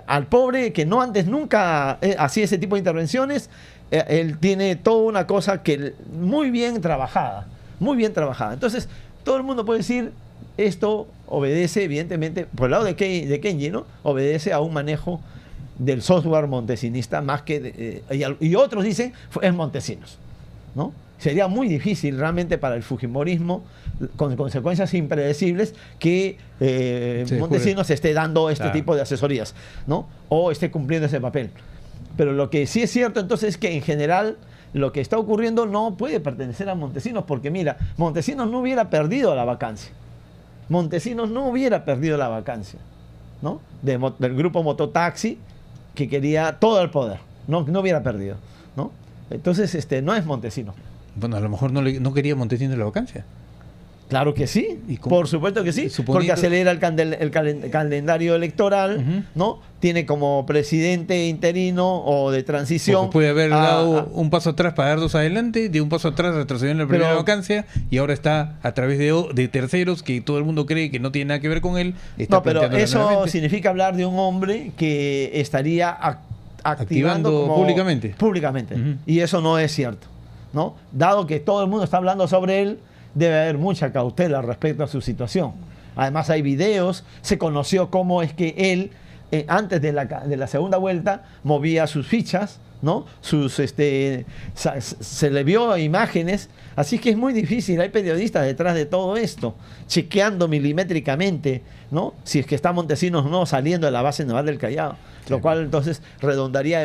Al pobre que no antes nunca hacía ese tipo de intervenciones, él tiene toda una cosa que muy bien trabajada, muy bien trabajada. Entonces, todo el mundo puede decir, esto obedece, evidentemente, por el lado de Kenji, ¿no? Obedece a un manejo del software montesinista más que... y otros dicen, es Montesinos, ¿no? Sería muy difícil realmente para el fujimorismo, con consecuencias impredecibles, que Montesinos esté dando este tipo de asesorías, ¿no? O esté cumpliendo ese papel. Pero lo que sí es cierto entonces es que en general lo que está ocurriendo no puede pertenecer a Montesinos, porque mira, Montesinos no hubiera perdido la vacancia. Montesinos no hubiera perdido la vacancia, ¿no? Del grupo Mototaxi, que quería todo el poder. No hubiera perdido, ¿no? Entonces, no es Montesinos. Bueno, a lo mejor no quería Montesinos la vacancia. Claro que sí, ¿Y cómo? por supuesto que sí, Suponiendo- porque acelera el calendario electoral, Ujú. ¿no? Tiene como presidente interino o de transición. Porque puede haber dado a- un paso atrás para dar dos adelante, de un paso atrás retrocedió en la primera Pero- vacancia y ahora está a través de terceros que todo el mundo cree que no tiene nada que ver con él. Está No, pero planteándola eso nuevamente. significa hablar de un hombre que estaría activando Activando públicamente. Públicamente. Ujú. Y eso no es cierto, ¿no? Dado que todo el mundo está hablando sobre él, debe haber mucha cautela respecto a su situación. Además hay videos, se conoció cómo es que él, antes de la segunda vuelta, movía sus fichas, ¿no? Se le vio imágenes, así que es muy difícil. Hay periodistas detrás de todo esto, chequeando milimétricamente, ¿no? Si es que está Montesinos o no saliendo de la base naval del Callao, lo cual entonces redondaría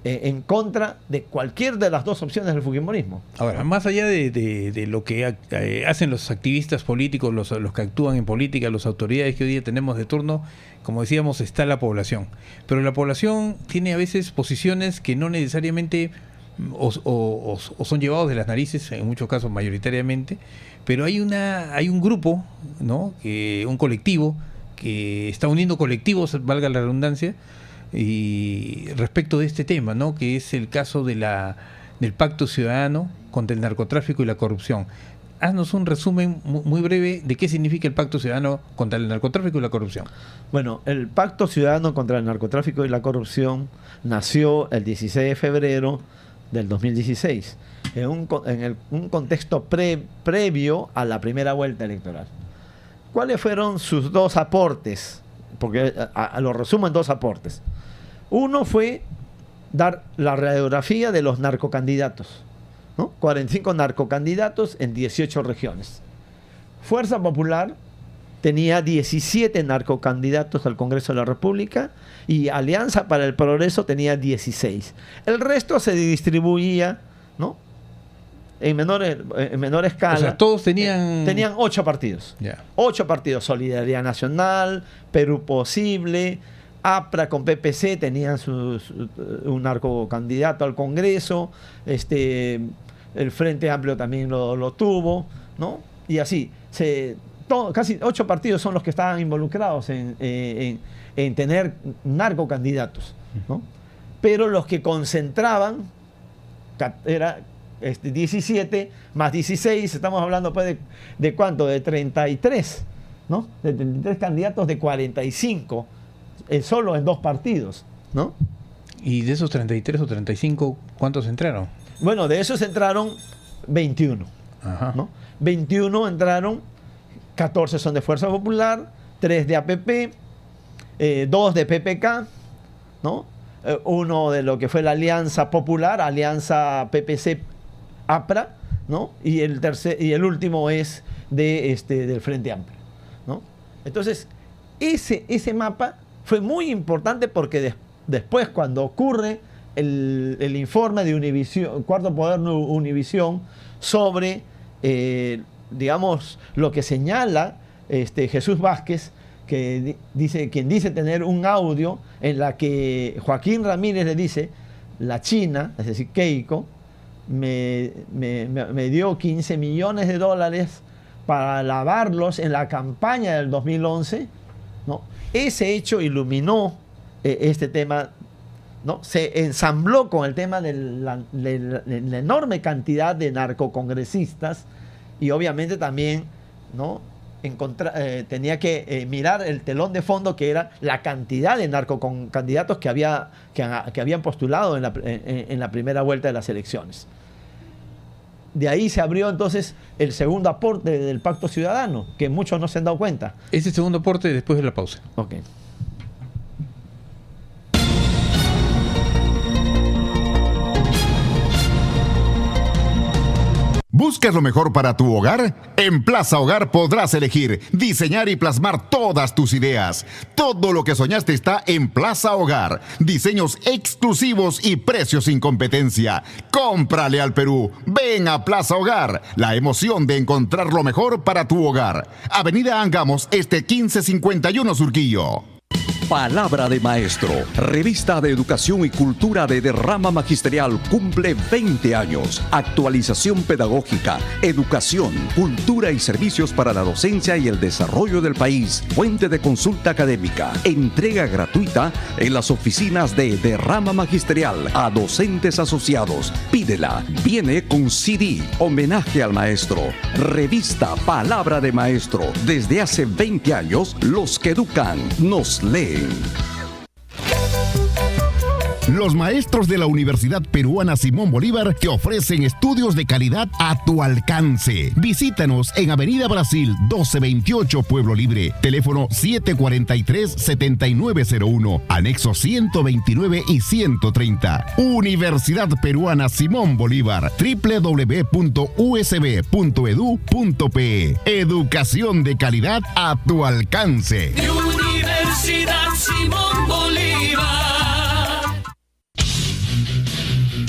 en contra de cualquier de las dos opciones del fujimorismo. Ahora, más allá de lo que hacen los activistas políticos, los que actúan en política, las autoridades que hoy día tenemos de turno, como decíamos, está la población. Pero la población tiene a veces posiciones que no necesariamente o son llevados de las narices, en muchos casos mayoritariamente, pero hay un grupo, ¿no? Un colectivo que está uniendo colectivos, valga la redundancia, y respecto de este tema, ¿no? Que es el caso del Pacto Ciudadano contra el narcotráfico y la corrupción. haznos un resumen muy breve de qué significa el Pacto Ciudadano contra el Narcotráfico y la Corrupción. Bueno, el Pacto Ciudadano contra el Narcotráfico y la Corrupción nació el 16 de febrero del 2016, en un contexto previo a la primera vuelta electoral. ¿Cuáles fueron sus dos aportes? Porque lo resumo en dos aportes. Uno fue dar la radiografía de los narcocandidatos, ¿no? 45 narcocandidatos en 18 regiones. Fuerza Popular tenía 17 narcocandidatos al Congreso de la República y Alianza para el Progreso tenía 16. El resto se distribuía, ¿no?, en menor escala. O sea, todos tenían 8 partidos. Ya. 8 partidos. Solidaridad Nacional, Perú Posible, APRA con PPC tenían un narcocandidato al Congreso, el Frente Amplio también lo tuvo, ¿no? Y así, casi 8 partidos son los que estaban involucrados en tener narcocandidatos, ¿no? Pero los que concentraban era 17 más 16, estamos hablando pues de ¿cuánto? De 33, ¿no? De 33 candidatos de 45, solo en 2 partidos, ¿no? Y de esos 33 o 35, ¿cuántos entraron? Bueno, de esos entraron 21, Ajá. ¿no? 21 entraron, 14 son de Fuerza Popular, 3 de APP, 2 de PPK, ¿no? Uno de lo que fue la Alianza Popular, Alianza PPC APRA, ¿no? Y el último es del Frente Amplio, ¿no? Entonces, ese mapa fue muy importante porque después, cuando ocurre el informe de Univisión, Cuarto Poder Univisión, sobre, digamos, lo que señala Jesús Vázquez, quien dice tener un audio en la que Joaquín Ramírez le dice: la China, es decir, Keiko, me dio $15 millones para lavarlos en la campaña del 2011, ¿no? Ese hecho iluminó este tema, ¿no? Se ensambló con el tema de la enorme cantidad de narcocongresistas y obviamente también, ¿no?, tenía que mirar el telón de fondo, que era la cantidad de narcocandidatos que habían postulado en la primera vuelta de las elecciones. De ahí se abrió entonces el segundo aporte del Pacto Ciudadano, que muchos no se han dado cuenta. Ese segundo aporte después de la pausa. Ok. ¿Buscas lo mejor para tu hogar? En Plaza Hogar podrás elegir, diseñar y plasmar todas tus ideas. Todo lo que soñaste está en Plaza Hogar. Diseños exclusivos y precios sin competencia. Cómprale al Perú. Ven a Plaza Hogar. La emoción de encontrar lo mejor para tu hogar. Avenida Angamos, 1551 Surquillo. Palabra de Maestro, revista de educación y cultura de derrama magisterial, cumple 20 años. Actualización pedagógica, educación, cultura y servicios para la docencia y el desarrollo del país. Fuente de consulta académica. Entrega gratuita en las oficinas de derrama magisterial a docentes asociados. Pídela. Viene con CD. Homenaje al maestro. Revista Palabra de Maestro. Desde hace 20 años, los que educan nos leen. Los maestros de la Universidad Peruana Simón Bolívar te ofrecen estudios de calidad a tu alcance. Visítanos en Avenida Brasil 1228, Pueblo Libre. Teléfono 743-7901, anexo 129 y 130. Universidad Peruana Simón Bolívar, www.usb.edu.pe. Educación de calidad a tu alcance. Universidad Simón Bolívar.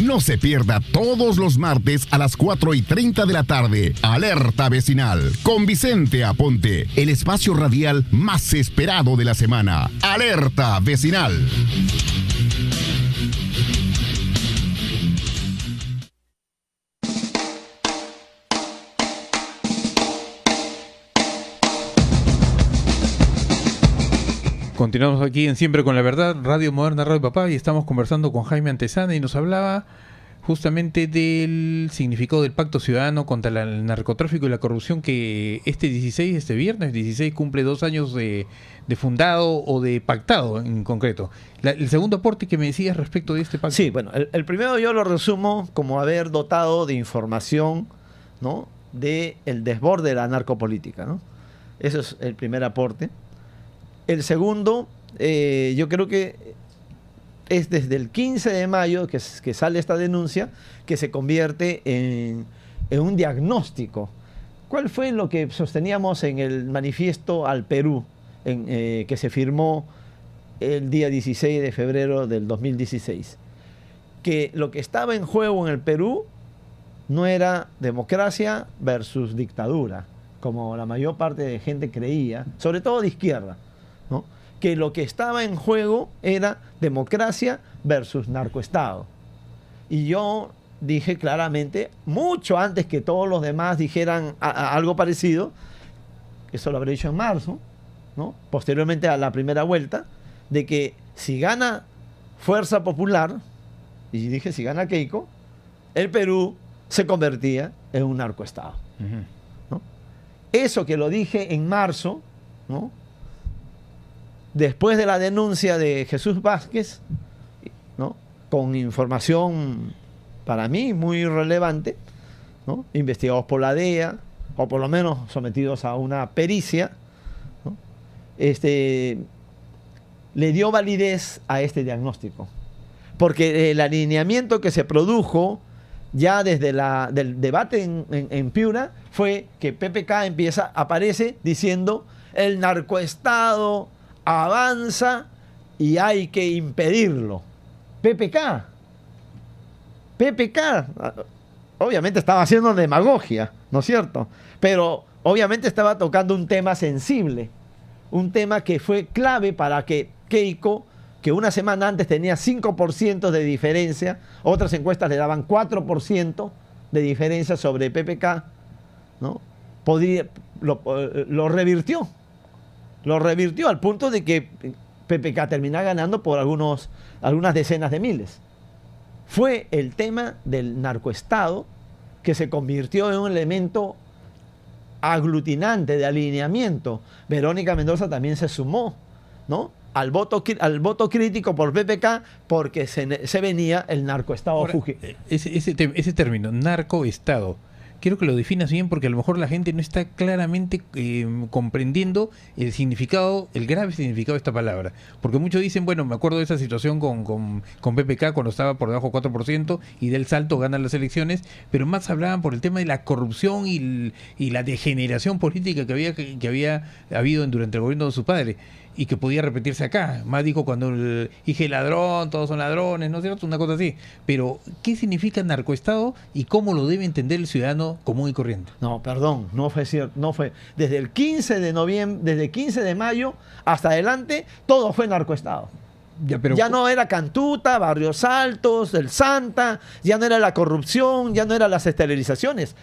No se pierda todos los martes a las 4:30 de la tarde. Alerta Vecinal con Vicente Aponte, el espacio radial más esperado de la semana. Alerta Vecinal. Continuamos aquí en Siempre con la Verdad, Radio Moderna, Radio Papá, y estamos conversando con Jaime Antezana y nos hablaba justamente del significado del Pacto Ciudadano contra el narcotráfico y la corrupción, que este viernes 16, cumple 2 años de fundado o de pactado en concreto. El segundo aporte que me decías respecto de este pacto. Sí, bueno, el primero yo lo resumo como haber dotado de información, ¿no?, de el desborde de la narcopolítica, ¿no? Eso es el primer aporte. El segundo, yo creo que es desde el 15 de mayo que sale esta denuncia, que se convierte en un diagnóstico. ¿Cuál fue lo que sosteníamos en el manifiesto al Perú, que se firmó el día 16 de febrero del 2016? Que lo que estaba en juego en el Perú no era democracia versus dictadura, como la mayor parte de gente creía, sobre todo de izquierda, ¿no? Que lo que estaba en juego era democracia versus narcoestado. Y yo dije claramente, mucho antes que todos los demás dijeran algo parecido, eso lo habré dicho en marzo, ¿no?, posteriormente a la primera vuelta, de que si gana Fuerza Popular, y dije si gana Keiko, el Perú se convertía en un narcoestado. ¿No? Eso que lo dije en marzo, ¿no?, después de la denuncia de Jesús Vázquez, ¿no?, con información para mí muy relevante, ¿no?, investigados por la DEA, o por lo menos sometidos a una pericia, ¿no?, le dio validez a este diagnóstico. Porque el alineamiento que se produjo ya desde del debate en Piura fue que PPK aparece diciendo el narcoestado avanza y hay que impedirlo. PPK, obviamente estaba haciendo demagogia, ¿no es cierto? Pero obviamente estaba tocando un tema sensible, un tema que fue clave para que Keiko, que una semana antes tenía 5% de diferencia, otras encuestas le daban 4% de diferencia sobre PPK, ¿no?, lo revirtió. Lo revirtió al punto de que PPK termina ganando por algunas decenas de miles. Fue el tema del narcoestado que se convirtió en un elemento aglutinante de alineamiento. Verónica Mendoza también se sumó, ¿no?, al voto crítico por PPK, porque se venía el narcoestado. Ese término, narcoestado, quiero que lo definas bien, porque a lo mejor la gente no está claramente comprendiendo el grave significado de esta palabra. Porque muchos dicen, bueno, me acuerdo de esa situación con PPK cuando estaba por debajo del 4% y del salto ganan las elecciones, pero más hablaban por el tema de la corrupción y la degeneración política que había habido durante el gobierno de su padre, y que podía repetirse acá. Más dijo cuando dije ladrón, todos son ladrones, ¿no es cierto? Una cosa así. Pero, ¿qué significa narcoestado y cómo lo debe entender el ciudadano común y corriente? No, perdón, no fue cierto, no fue. Desde el 15 de mayo hasta adelante, todo fue narcoestado. Ya no era Cantuta, Barrios Altos, el Santa, ya no era la corrupción, ya no eran las esterilizaciones.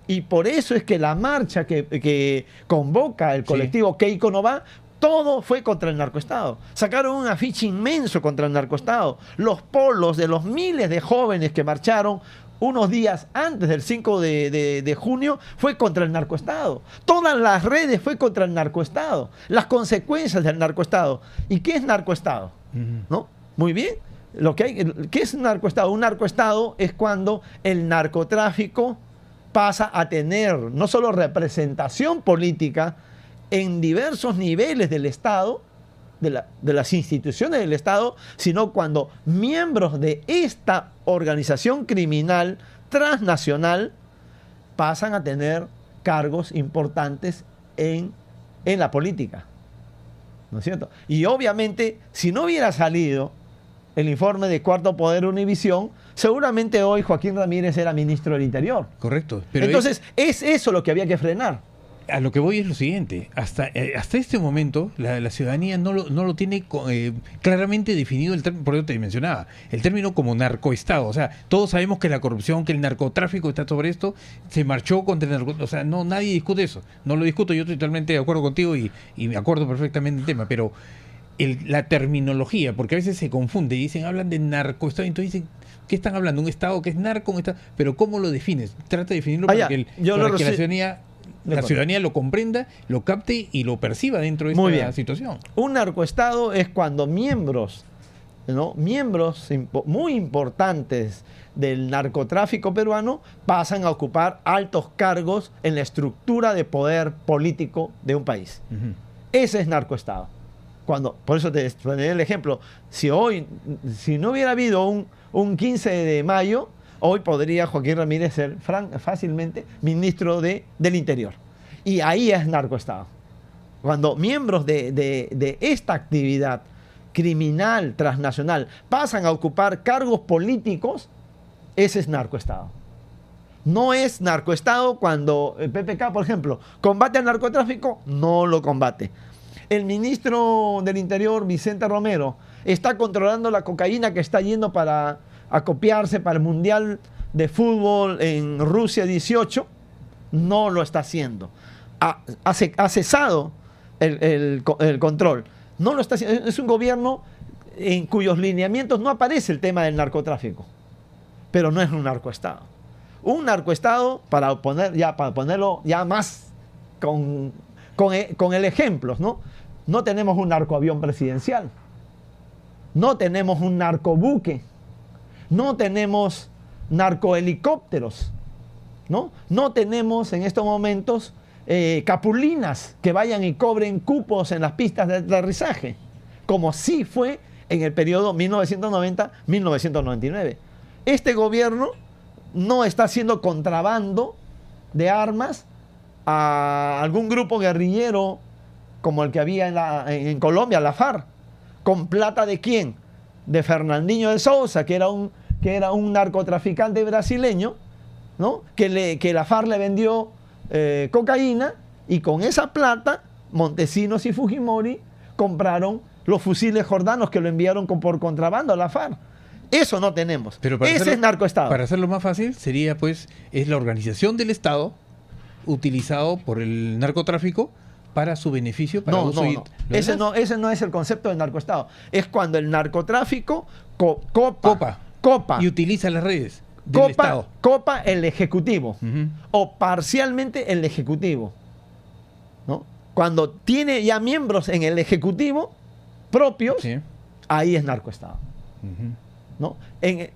Y por eso es que la marcha que convoca el colectivo Keiko no va, todo fue contra el narcoestado. Sacaron un afiche inmenso contra el narcoestado. Los polos de los miles de jóvenes que marcharon unos días antes del 5 de junio fue contra el narcoestado. Todas las redes fue contra el narcoestado. Las consecuencias del narcoestado. ¿Y qué es narcoestado? ¿No? Muy bien. ¿Qué es un narcoestado? Un narcoestado es cuando el narcotráfico pasa a tener no solo representación política en diversos niveles del Estado, de las instituciones del Estado, sino cuando miembros de esta organización criminal transnacional pasan a tener cargos importantes en la política. ¿No es cierto? Y obviamente, si no hubiera salido el informe de Cuarto Poder Univisión, seguramente hoy Joaquín Ramírez era ministro del Interior. Correcto. Pero entonces, es eso lo que había que frenar. A lo que voy es lo siguiente, hasta este momento la ciudadanía no lo tiene claramente definido el término, por eso te mencionaba, el término como narcoestado. O sea, todos sabemos que la corrupción, que el narcotráfico está sobre esto, se marchó contra el narcotráfico. O sea, no, nadie discute eso, no lo discuto, yo estoy totalmente de acuerdo contigo y me acuerdo perfectamente del tema, pero la terminología, porque a veces se confunde, hablan de narcoestado, entonces dicen, ¿qué están hablando? ¿Un estado que es narco? Pero ¿cómo lo defines? Trata de definirlo para que la ciudadanía lo comprenda, lo capte y lo perciba dentro de esta situación. Un narcoestado es cuando miembros muy importantes del narcotráfico peruano pasan a ocupar altos cargos en la estructura de poder político de un país. Ese es narcoestado. Por eso te poneré el ejemplo, si no hubiera habido un 15 de mayo, hoy podría Joaquín Ramírez ser fácilmente ministro del Interior. Y ahí es narcoestado. Cuando miembros de esta actividad criminal transnacional pasan a ocupar cargos políticos, ese es narcoestado. No es narcoestado cuando el PPK, por ejemplo, combate al narcotráfico, no lo combate. El ministro del Interior, Vicente Romero, está controlando la cocaína que está yendo para acopiarse para el Mundial de Fútbol en Rusia 18, no lo está haciendo. Ha cesado el control. No lo está haciendo. Es un gobierno en cuyos lineamientos no aparece el tema del narcotráfico, pero no es un narcoestado. Un narcoestado, para ponerlo ya más con el ejemplo, no tenemos un narcoavión presidencial, no tenemos un narcobuque, no tenemos narcohelicópteros, no tenemos en estos momentos capulinas que vayan y cobren cupos en las pistas de aterrizaje, como sí fue en el periodo 1990-1999. Este gobierno no está haciendo contrabando de armas a algún grupo guerrillero como el que había en Colombia, la FARC. ¿Con plata de quién? De Fernandinho de Sousa, que era un narcotraficante brasileño, que la FARC le vendió cocaína, y con esa plata Montesinos y Fujimori compraron los fusiles jordanos que lo enviaron por contrabando a la FARC. Eso no tenemos. Ese es narcoestado. Para hacerlo más fácil, sería es la organización del Estado utilizado por el narcotráfico para su beneficio, para uso. Ese no es el concepto del narcoestado. Es cuando el narcotráfico copa y utiliza las redes del Estado. Copa el Ejecutivo, o parcialmente el Ejecutivo, Cuando tiene ya miembros en el Ejecutivo propios, sí, ahí es narcoestado.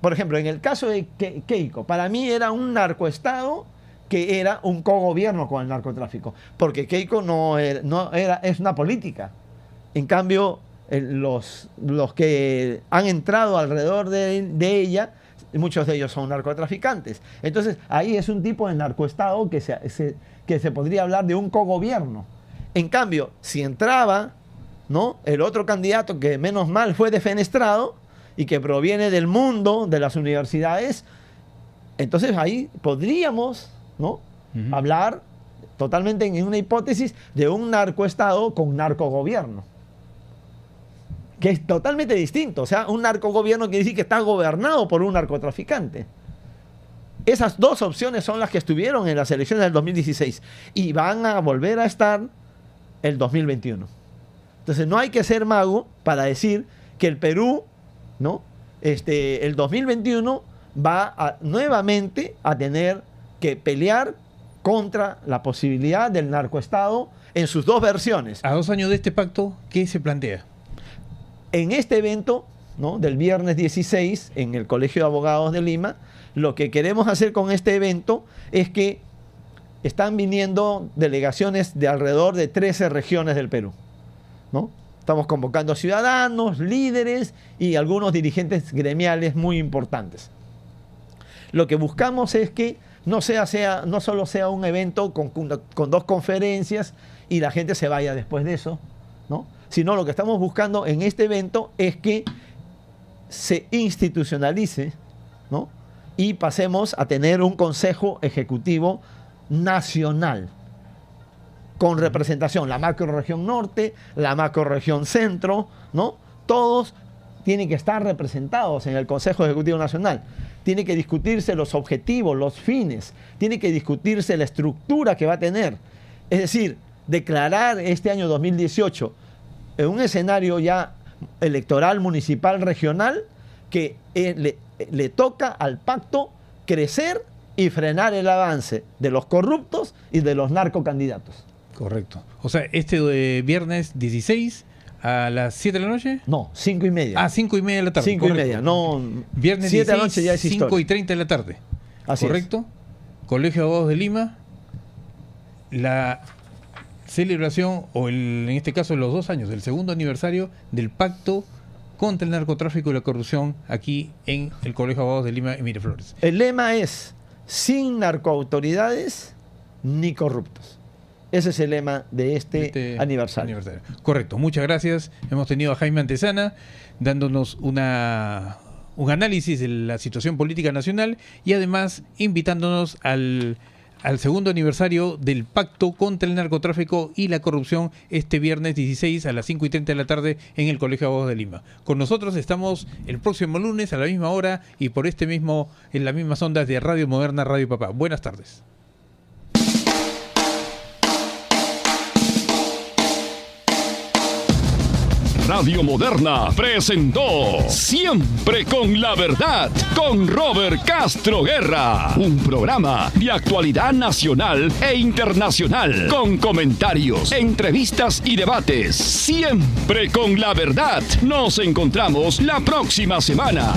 Por ejemplo, en el caso de Keiko, para mí era un narcoestado que era un cogobierno con el narcotráfico, porque Keiko es una política. En cambio, los que han entrado alrededor de ella, muchos de ellos son narcotraficantes. Entonces, ahí es un tipo de narcoestado que se podría hablar de un cogobierno. En cambio, si entraba, el otro candidato que menos mal fue defenestrado y que proviene del mundo, de las universidades, entonces ahí podríamos hablar totalmente en una hipótesis de un narcoestado con narcogobierno, que es totalmente distinto. O sea, un narcogobierno quiere decir que está gobernado por un narcotraficante. Esas dos opciones son las que estuvieron en las elecciones del 2016 y van a volver a estar el 2021. Entonces no hay que ser mago para decir que el Perú, el 2021 va nuevamente a tener que pelear contra la posibilidad del narcoestado en sus dos versiones. A 2 años de este pacto, ¿qué se plantea? En este evento, del viernes 16, en el Colegio de Abogados de Lima, lo que queremos hacer con este evento es que están viniendo delegaciones de alrededor de 13 regiones del Perú, Estamos convocando ciudadanos, líderes y algunos dirigentes gremiales muy importantes. Lo que buscamos es que no solo sea un evento con 2 conferencias y la gente se vaya después de eso, sino lo que estamos buscando en este evento es que se institucionalice, y pasemos a tener un Consejo Ejecutivo Nacional con representación, la macrorregión norte, la macrorregión centro, todos tienen que estar representados en el Consejo Ejecutivo Nacional. Tiene que discutirse los objetivos, los fines, tiene que discutirse la estructura que va a tener. Es decir, declarar este año 2018 en un escenario ya electoral, municipal, regional, que le toca al pacto crecer y frenar el avance de los corruptos y de los narcocandidatos. Correcto. O sea, viernes 16 a las 7 de la noche. No, 5:30. Ah, 5:30 de la tarde. 5:30, no. Viernes 7 de la 16, noche ya es historia. 5:30 de la tarde. Así ¿correcto? Colegio de Abogados de Lima. La celebración, en este caso los 2 años, del segundo aniversario del pacto contra el narcotráfico y la corrupción aquí en el Colegio de Abogados de Lima en Miraflores. El lema es: sin narcoautoridades ni corruptos. Ese es el lema de este aniversario. Correcto, muchas gracias. Hemos tenido a Jaime Antesana dándonos un análisis de la situación política nacional y además invitándonos al segundo aniversario del pacto contra el narcotráfico y la corrupción este viernes 16 a las 5:30 de la tarde en el Colegio de Abogados de Lima. Con nosotros estamos el próximo lunes a la misma hora y por en las mismas ondas de Radio Moderna, Radio Papá. Buenas tardes. Radio Moderna presentó Siempre con la Verdad con Robert Castro Guerra, un programa de actualidad nacional e internacional con comentarios, entrevistas y debates. Siempre con la Verdad. Nos encontramos la próxima semana.